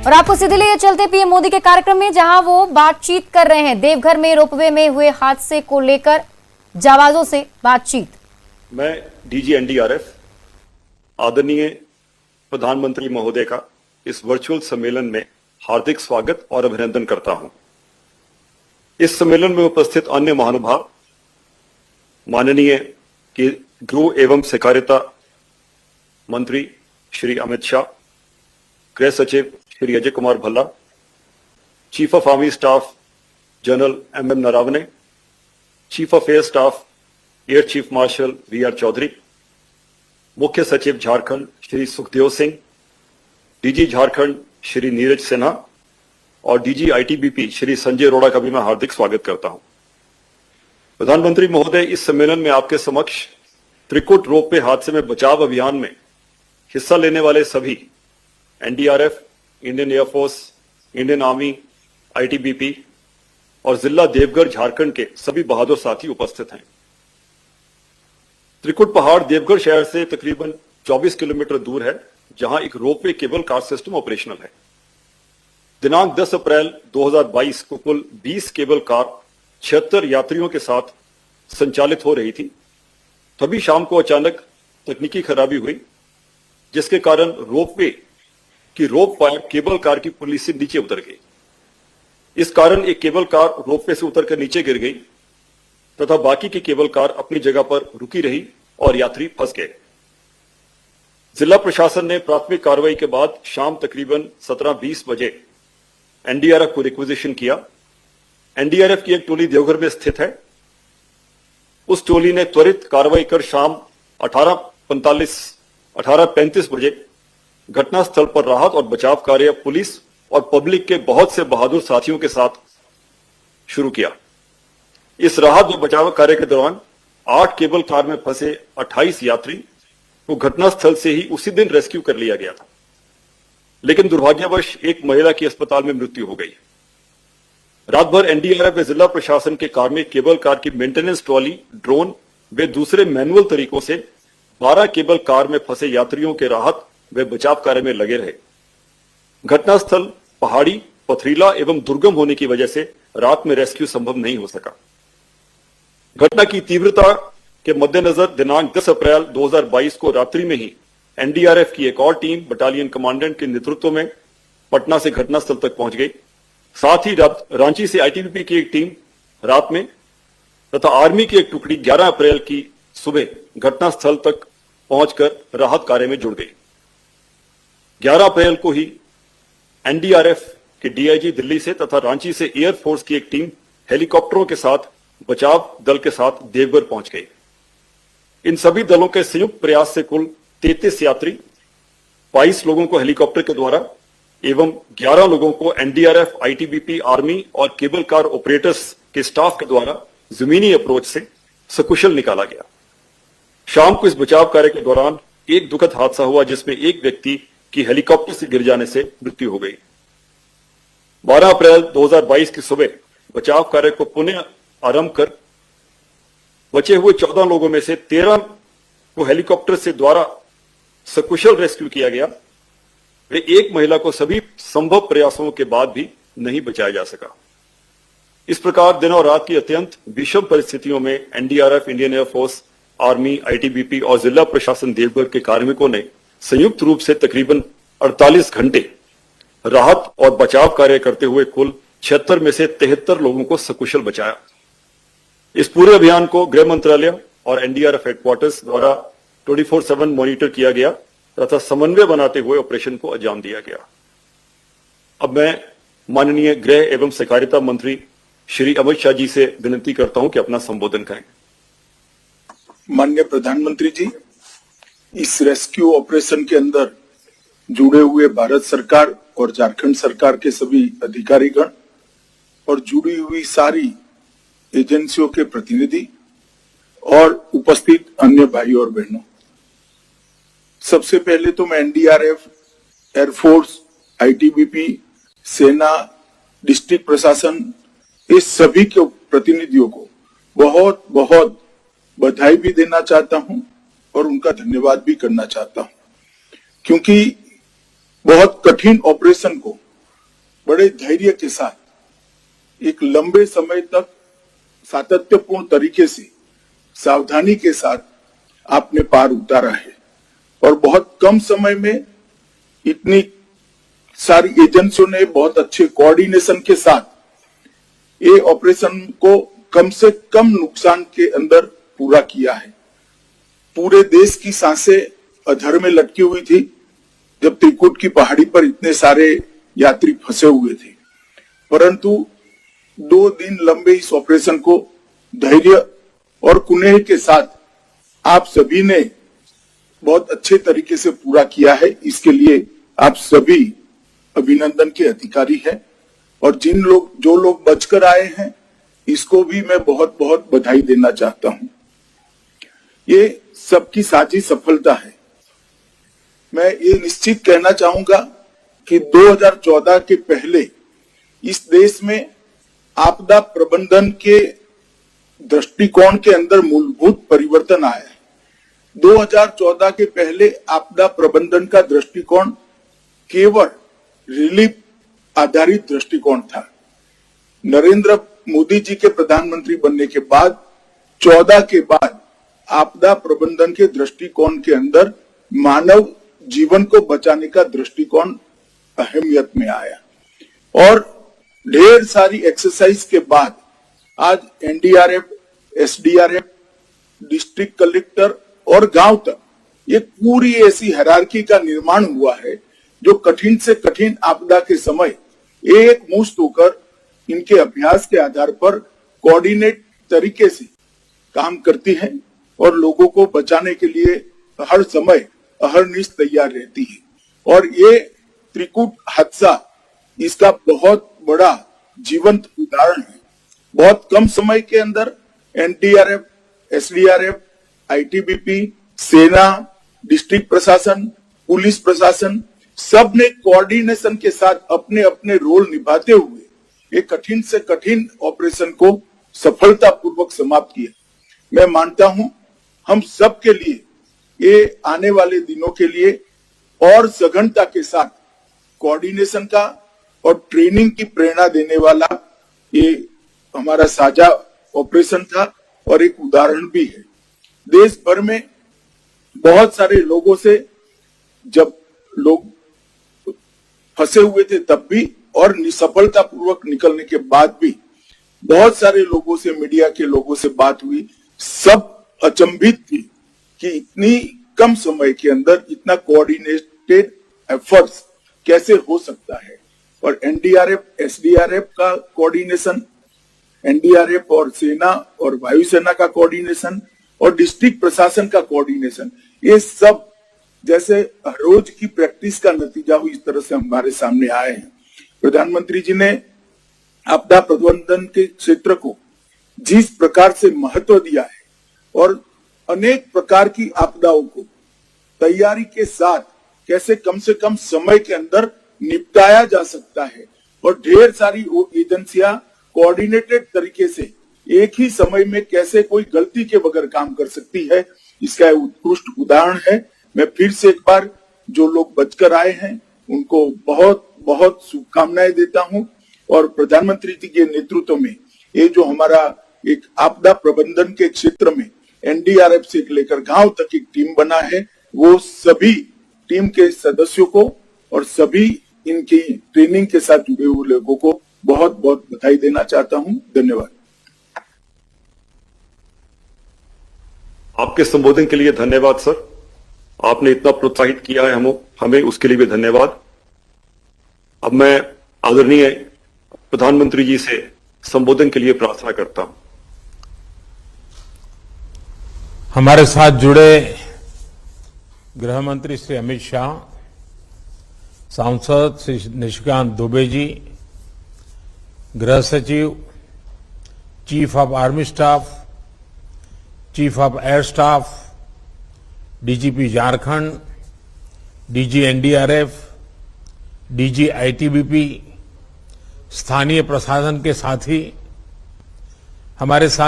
और आपको सीधे लिए चलते पीएम मोदी के कार्यक्रम में, जहां वो बातचीत कर रहे हैं देवघर में रोपवे में हुए हादसे को लेकर जाबाजों से बातचीत। मैं डीजी एनडीआरएफ आदरणीय प्रधानमंत्री महोदय का इस वर्चुअल सम्मेलन में हार्दिक स्वागत और अभिनंदन करता हूं। इस सम्मेलन में उपस्थित अन्य महानुभाव, माननीय गृह एवं सहकारिता मंत्री श्री अमित शाह, गृह सचिव Shri Ajay Kumar Bhalla, chief of army staff general MM Naravane, chief of air staff air chief marshal VR Chaudhari, मुख्य सचिव झारखंड श्री सुखदेव सिंह, डीजी झारखंड श्री नीरज सिन्हा और डीजी आईटीबीपी श्री संजय अरोड़ा का भी मैं हार्दिक स्वागत करता हूं। प्रधानमंत्री महोदय, इस सम्मेलन में आपके समक्ष त्रिकुट रोपवे हादसे में बचाव अभियान में हिस्सा लेने वाले सभी NDRF, Indian air force, Indian army, ITBP और जिला देवघर झारखंड के सभी बहादुर साथी उपस्थित हैं। त्रिकुट पहाड़ देवघर शहर से तकरीबन 24 किलोमीटर दूर है, जहां एक ropeway cable car system operational है। दिनांक 10 अप्रैल 2022 को कुल 20 केबल कार 76 यात्रियों के साथ संचालित हो रही थी। तभी शाम को अचानक तकनीकी खराबी हुई, जिसके कारण रोपवे की रोप वायर केबल कार की पुली से नीचे उतर गई। इस कारण एक केबल कार रोपवे से उतरकर नीचे गिर गई तथा बाकी की केबल कार अपनी जगह पर रुकी रही और यात्री फंस गए। जिला प्रशासन ने प्राथमिक कार्रवाई के बाद शाम तकरीबन 17:20 बजे एनडीआरएफ को रिक्विजिशन किया। एनडीआरएफ की एक टोली देवघर में स्थित है। उस टोली ने त्वरित कार्रवाई कर शाम 18:35 बजे घटनास्थल पर राहत और बचाव कार्य पुलिस और पब्लिक के बहुत से बहादुर साथियों के साथ शुरू किया। इस राहत व बचाव कार्य के दौरान 8 केबल कार में फंसे 28 यात्री को घटनास्थल से ही उसी दिन रेस्क्यू कर लिया गया था, लेकिन दुर्भाग्यवश एक महिला की अस्पताल में मृत्यु हो गई। रात भर एनडीआरएफ व जिला प्रशासन के कार्मिक केबल कार की मेंटेनेंस ट्रॉली, ड्रोन व दूसरे मैनुअल तरीकों से 12 केबल कार में फंसे यात्रियों के राहत व बचाव कार्य में लगे रहे। घटनास्थल पहाड़ी, पथरीला एवं दुर्गम होने की वजह से रात में रेस्क्यू संभव नहीं हो सका। घटना की तीव्रता के मद्देनजर दिनांक 10 अप्रैल 2022 को रात्रि में ही एनडीआरएफ की एक और टीम बटालियन कमांडेंट के नेतृत्व में पटना से घटनास्थल तक पहुंच गई। साथ ही रांची से आईटीबीपी की एक टीम रात में तथा आर्मी की एक टुकड़ी 11 अप्रैल की सुबह घटनास्थल तक पहुंचकर राहत कार्य में जुड़ गई। 11 अप्रैल को ही एनडीआरएफ के डीआईजी दिल्ली से तथा रांची से एयरफोर्स की एक टीम हेलीकॉप्टरों के साथ बचाव दल के साथ देवघर पहुंच गई। इन सभी दलों के संयुक्त प्रयास से कुल 33 यात्री, 22 लोगों को हेलीकॉप्टर के द्वारा एवं 11 लोगों को एनडीआरएफ, आईटीबीपी, आर्मी और केबल कार ऑपरेटर्स के स्टाफ के द्वारा जमीनी अप्रोच से सकुशल निकाला गया। शाम को इस बचाव कार्य के दौरान एक दुखद हादसा हुआ, जिसमें एक व्यक्ति की हेलीकॉप्टर से गिर जाने से मृत्यु हो गई। 12 अप्रैल 2022 की सुबह बचाव कार्य को पुनः आरंभ कर बचे हुए 14 लोगों में से 13 को हेलीकॉप्टर से द्वारा सकुशल रेस्क्यू किया गया। वे एक महिला को सभी संभव प्रयासों के बाद भी नहीं बचाया जा सका। इस प्रकार दिन और रात की अत्यंत विषम परिस्थितियों में NDRF, Indian air force, army, ITBP और जिला प्रशासन देवघर के कार्मिकों ने संयुक्त रूप से तकरीबन 48 घंटे राहत और बचाव कार्य करते हुए कुल 76 में से 73 लोगों को सकुशल बचाया। इस पूरे अभियान को गृह मंत्रालय और एनडीआरएफ हेडक्वार्टर्स द्वारा 24/7 मॉनिटर किया गया तथा समन्वय बनाते हुए ऑपरेशन को अंजाम दिया गया। अब मैं माननीय गृह एवं सहकारिता मंत्री श्री अमित शाह जी से विनती करता हूं कि अपना संबोधन करें। माननीय प्रधानमंत्री जी, इस रेस्क्यू ऑपरेशन के अंदर जुड़े हुए भारत सरकार और झारखंड सरकार के सभी अधिकारीगण और जुड़ी हुई सारी एजेंसियों के प्रतिनिधि और उपस्थित अन्य भाई और बहनों, सबसे पहले तो मैं एनडीआरएफ, एयरफोर्स, आईटीबीपी, सेना, डिस्ट्रिक्ट प्रशासन, इस सभी के प्रतिनिधियों को बहुत बहुत बधाई भी देना चाहता हूं और उनका धन्यवाद भी करना चाहता हूं, क्योंकि बहुत कठिन ऑपरेशन को बड़े धैर्य के साथ एक लंबे समय तक सातत्यपूर्ण तरीके से सावधानी के साथ आपने पार उतारा है और बहुत कम समय में इतनी सारी एजेंसियों ने बहुत अच्छे कोऑर्डिनेशन के साथ ये ऑपरेशन को कम से कम नुकसान के अंदर पूरा किया है। पूरे देश की सांसें अधर में लटकी हुई थी जब त्रिकुट की पहाड़ी पर इतने सारे यात्री फंसे हुए थे, परंतु 2 दिन लंबे इस ऑपरेशन को धैर्य और कुनेह के साथ आप सभी ने बहुत अच्छे तरीके से पूरा किया है। इसके लिए आप सभी अभिनंदन के अधिकारी हैं और जो लोग बचकर आए हैं इसको भी मैं बहुत बहुत बधाई देना चाहता हूं। ये सबकी साझी सफलता है। मैं ये निश्चित कहना चाहूंगा कि 2014 के पहले इस देश में आपदा प्रबंधन के दृष्टिकोण के अंदर मूलभूत परिवर्तन आया है। 2014 के पहले आपदा प्रबंधन का दृष्टिकोण केवल रिलीफ आधारित दृष्टिकोण था। नरेंद्र मोदी जी के प्रधानमंत्री बनने के बाद 14 के बाद आपदा प्रबंधन के दृष्टिकोण के अंदर मानव जीवन को बचाने का दृष्टिकोण अहमियत में आया और ढेर सारी एक्सरसाइज के बाद आज एनडीआरएफ, एसडीआरएफ, डिस्ट्रिक्ट कलेक्टर और गांव तक ये पूरी ऐसी हायरार्की का निर्माण हुआ है जो कठिन से कठिन आपदा के समय एक मुश्त होकर इनके अभ्यास के आधार पर कोऑर्डिनेट तरीके से काम करती है और लोगों को बचाने के लिए हर समय अहरनिश तैयार रहती है। और ये त्रिकुट हादसा इसका बहुत बड़ा जीवंत उदाहरण है। बहुत कम समय के अंदर एनडीआरएफ, एसडीआरएफ, आईटीबीपी, सेना, डिस्ट्रिक्ट प्रशासन, पुलिस प्रशासन सब ने कोऑर्डिनेशन के साथ अपने अपने रोल निभाते हुए एक कठिन से कठिन ऑपरेशन को सफलतापूर्वक समाप्त किया। मैं मानता हूं हम सब के लिए ये आने वाले दिनों के लिए और सघनता के साथ कोऑर्डिनेशन का और ट्रेनिंग की प्रेरणा देने वाला ये हमारा साझा ऑपरेशन था और एक उदाहरण भी है। देश भर में बहुत सारे लोगों से जब लोग फंसे हुए थे तब भी और निसफलता पूर्वक निकलने के बाद भी बहुत सारे लोगों से, मीडिया के लोगों से बात हुई। सब अचंभित थी कि इतनी कम समय के अंदर इतना कोऑर्डिनेटेड एफर्ट्स कैसे हो सकता है। और एनडीआरएफ, एसडीआरएफ का कोऑर्डिनेशन, एनडीआरएफ और सेना और वायुसेना का कोऑर्डिनेशन और डिस्ट्रिक्ट प्रशासन का कोऑर्डिनेशन, ये सब जैसे रोज की प्रैक्टिस का नतीजा हुई इस तरह से हमारे सामने आए हैं। प्रधानमंत्री जी ने आपदा प्रबंधन के क्षेत्र को जिस प्रकार से महत्व दिया है और अनेक प्रकार की आपदाओं को तैयारी के साथ कैसे कम से कम समय के अंदर निपटाया जा सकता है और ढेर सारी एजेंसियां कोऑर्डिनेटेड तरीके से एक ही समय में कैसे कोई गलती के बगैर काम कर सकती है, इसका उत्कृष्ट उदाहरण है। मैं फिर से एक बार जो लोग बचकर आए हैं उनको बहुत बहुत शुभकामनाएं देता हूं और प्रधानमंत्री जी के नेतृत्व में ये जो हमारा एक आपदा प्रबंधन के क्षेत्र में एनडीआरएफ से लेकर गांव तक एक टीम बना है, वो सभी टीम के सदस्यों को और सभी इनकी ट्रेनिंग के साथ जुड़े हुए लोगों को बहुत बहुत बधाई देना चाहता हूं। धन्यवाद। आपके संबोधन के लिए धन्यवाद सर। आपने इतना प्रोत्साहित किया है हमें उसके लिए भी धन्यवाद। अब मैं आदरणीय प्रधानमंत्री जी से संबोधन के लिए प्रार्थना करता हूं। हमारे साथ जुड़े गृह मंत्री श्री अमित शाह, सांसद श्री निशिकांत दुबे जी, गृह सचिव, chief of army staff, chief of air staff, DGP Jharkhand, DG NDRF, DG ITBP, स्थानीय प्रशासन के साथी, हमारे साथ